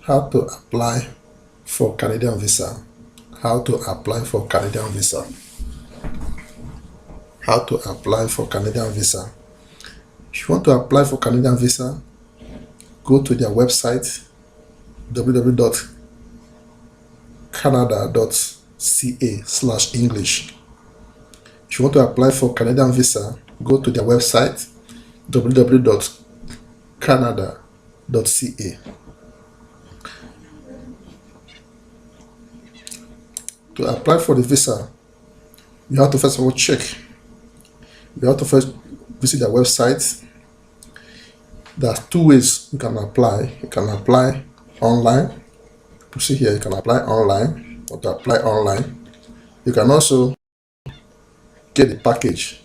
How to apply for Canadian visa. How to apply for Canadian visa. How to apply for Canadian visa. If you want to apply for Canadian visa, go to their website www.canada.ca/English. If you want to apply for Canadian visa, go to their website www.canada.ca. To apply for the visa, you have to first of all check. You have to first visit their website. There are two ways you can apply. You can apply online. You see here, you can apply online or to apply online. You can also get the package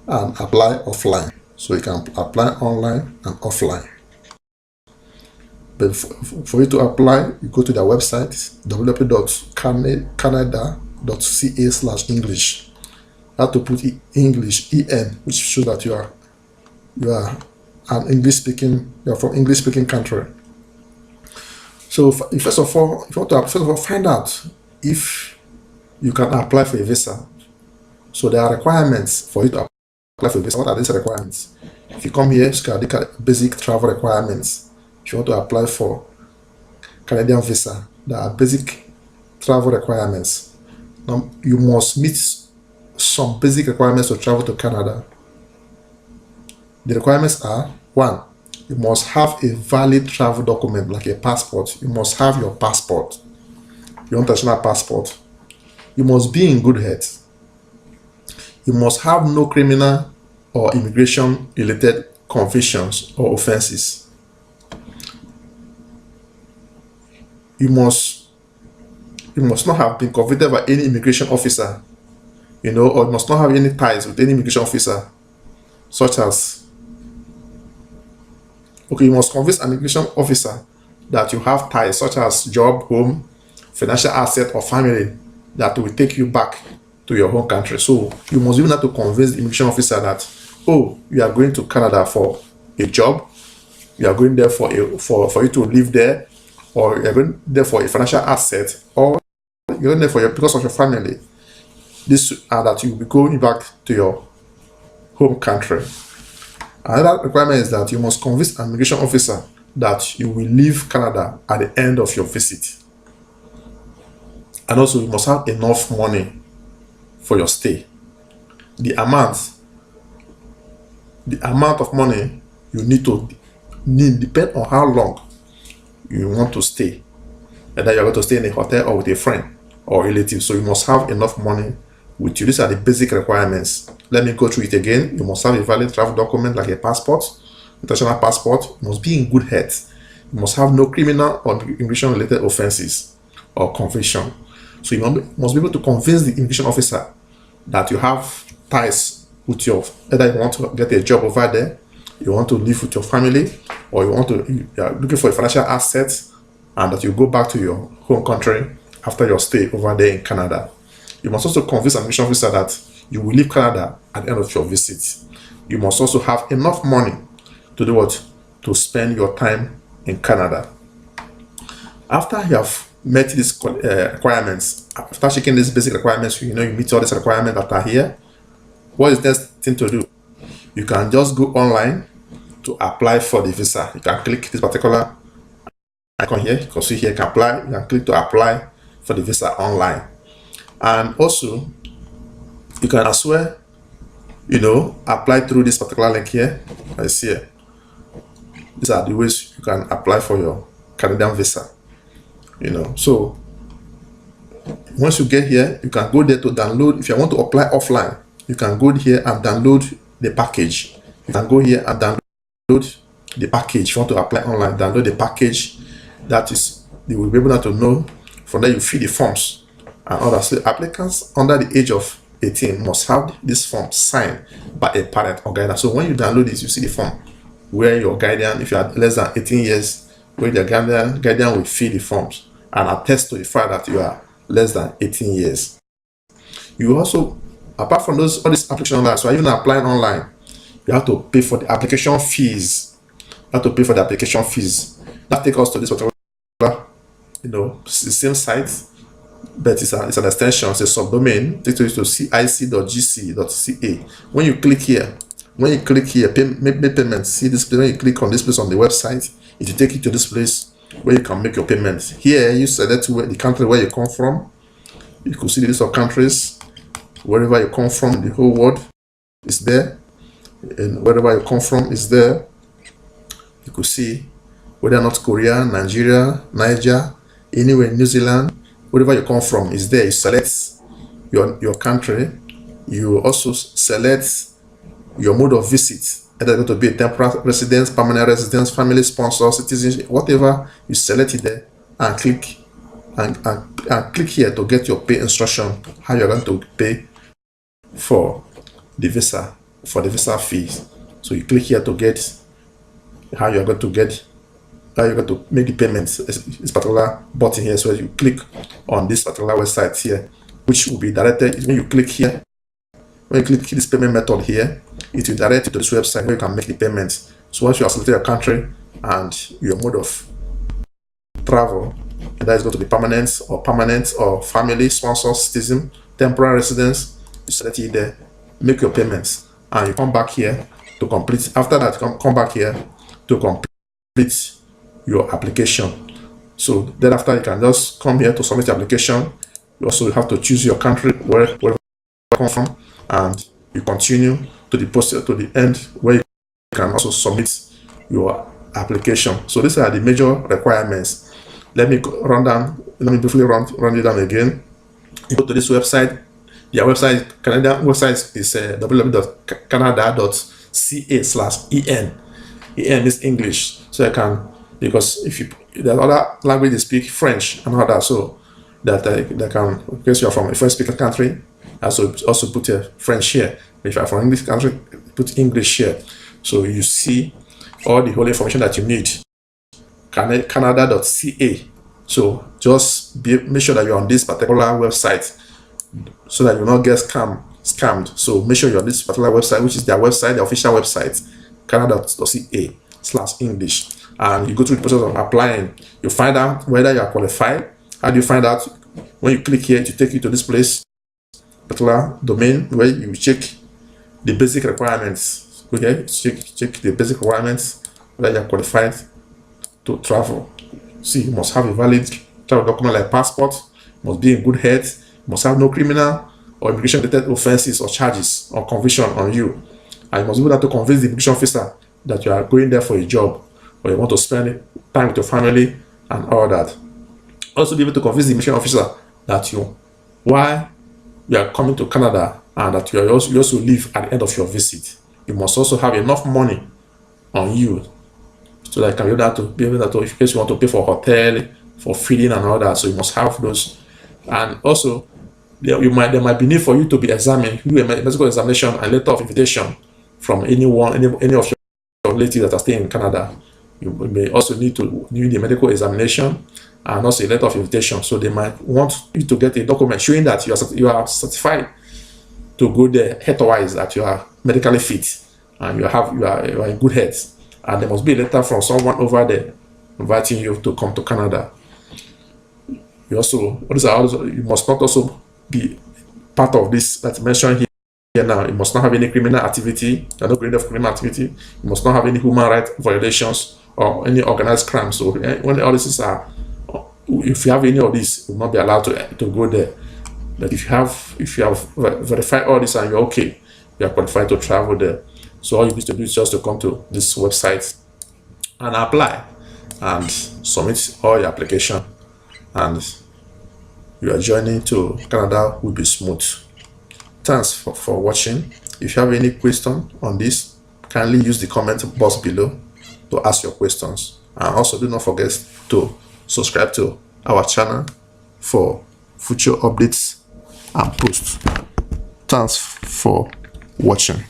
and apply offline. So you can apply online and offline. But for you to apply, you go to their website www.canada.ca/English. You have to put English EN, which shows that you are an English speaking. You are from English speaking country. So first of all, if you want to find out if you can apply for a visa. So there are requirements for you to apply for a visa. What are these requirements? If you come here, you can look at basic travel requirements. If you want to apply for Canadian visa, there are basic travel requirements. Now, you must meet some basic requirements to travel to Canada. The requirements are: 1, you must have a valid travel document like a passport. You must have your passport, your international passport. You must be in good health. You must have no criminal or immigration related convictions or offenses. You must not have been convicted by any immigration officer, or you must not have any ties with any immigration officer, such as, you must convince an immigration officer that you have ties such as job, home, financial asset, or family that will take you back to your home country. So you must even have to convince the immigration officer that, you are going to Canada for a job, you are going there for you to live there, or you're going there for a financial asset, or you're going there because of your family. That you will be going back to your home country. Another requirement is that you must convince an immigration officer that you will leave Canada at the end of your visit. And also, you must have enough money for your stay. The amount of money you need depend on how long you want to stay. Whether you're going to stay in a hotel or with a friend or relative. So you must have enough money with you. These are the basic requirements. Let me go through it again. You must have a valid travel document like a passport, international passport. You must be in good health. You must have no criminal or immigration related offenses or conviction. So you must be able to convince the immigration officer that you have ties with either you want to get a job over there, you want to live with your family, or you are looking for a financial asset, and that you go back to your home country after your stay over there in Canada. You must also convince an immigration officer that you will leave Canada at the end of your visit. You must also have enough money to do what? To spend your time in Canada. After you have met these requirements, after checking these basic requirements, you meet all these requirements that are here, what is the next thing to do? You can just go online to apply for the visa. You can click this particular icon here. You can see here, you can apply. You can click to apply for the visa online. And also, you can as well, apply through this particular link here. I see here. These are the ways you can apply for your Canadian visa. So once you get here, you can go there to download. If you want to apply offline, you can go here and download the package. You can go here and download the package. If you want to apply online, download the package. That is, you will be able to know. From there, you fill the forms and others. So applicants under the age of 18 must have this form signed by a parent or guardian. So when you download this, you see the form where your guardian, if you are less than 18 years, where the guardian will fill the forms and attest to the fact that you are less than 18 years. You also, apart from all these applications online, so even applying online, you have to pay for the application fees. You have to pay for the application fees. That takes us to this it's the same site, but it's an extension, it's a subdomain. Take you to cic.gc.ca. When you click here, make payments. See this place, when you click on this place on the website, it will take you to this place where you can make your payments. Here you select the country where you come from. You could see the list of countries. Wherever you come from, the whole world is there, and wherever you come from is there. You could see whether North Korea, Nigeria, Niger, anywhere in New Zealand, wherever you come from is there. You select your country. You also select your mode of visit, either going to be a temporary residence, permanent residence, family sponsor, citizenship, whatever. You select it there and click and click here to get your pay instruction, how you're going to pay for the visa fees. So you click here to get how you're going to make the payments. This particular button here, so you click on this particular website here, which will be directed when you click here. When you click this payment method here, it will direct you to this website where you can make the payments. So once you have selected your country and your mode of travel, that is going to be permanent or family, sponsor, citizen, temporary residence, you select it there, make your payments, and you come back here to complete. After that, come back here to complete your application. So then after, you can just come here to submit your application. You also have to choose your country wherever you come from, and you continue to the process to the end where you can also submit your application. So these are the major requirements. Let me briefly run it down again. You go to this website. Their website, Canadian website is www.canada.ca/en. En is English, so I can, because if there's other language they speak French and other, so that they can, because you are from a French speaker country, also put French here. If you are from English country, put English here. So you see all the whole information that you need. Canada.ca. So just make sure that you're on this particular website so that you will not get scammed. So make sure you're on this particular website, which is their website, the official website, Canada.ca/English. And you go through the process of applying. You find out whether you are qualified. How do you find out? When you click here, to take you to this place, particular domain, where you check the basic requirements. Okay, check the basic requirements, whether you are qualified to travel. See, you must have a valid travel document like passport, must be in good health, must have no criminal or immigration-related offenses or charges or conviction on you. And you must be able to convince the immigration officer that you are going there for a job, or you want to spend time with your family and all that. Also be able to convince the immigration officer that why you are coming to Canada, and that you also leave at the end of your visit. You must also have enough money on you so that you can be able to, in case you want to pay for hotel, for feeding and all that. So you must have those. And also, there might be need for you to be examined, do a medical examination and letter of invitation from any of your relatives that are staying in Canada. You may also need a medical examination and also a letter of invitation. So they might want you to get a document showing that you are certified to go there health-wise, that you are medically fit and you are in good health. And there must be a letter from someone over there inviting you to come to Canada. You must not also be part of this that's mentioned here now. You must not have any criminal activity. You are not going of criminal activity. You must not have any human rights violations or any organized crime. So when all this are, if you have any of these, you will not be allowed to go there. But if you have verified all this and you're okay, you are qualified to travel there. So all you need to do is just to come to this website and apply and submit all your application, and your journey to Canada will be smooth. Thanks for watching. If you have any question on this, kindly use the comment box below to ask your questions. And also do not forget to subscribe to our channel for future updates and posts. Thanks for watching.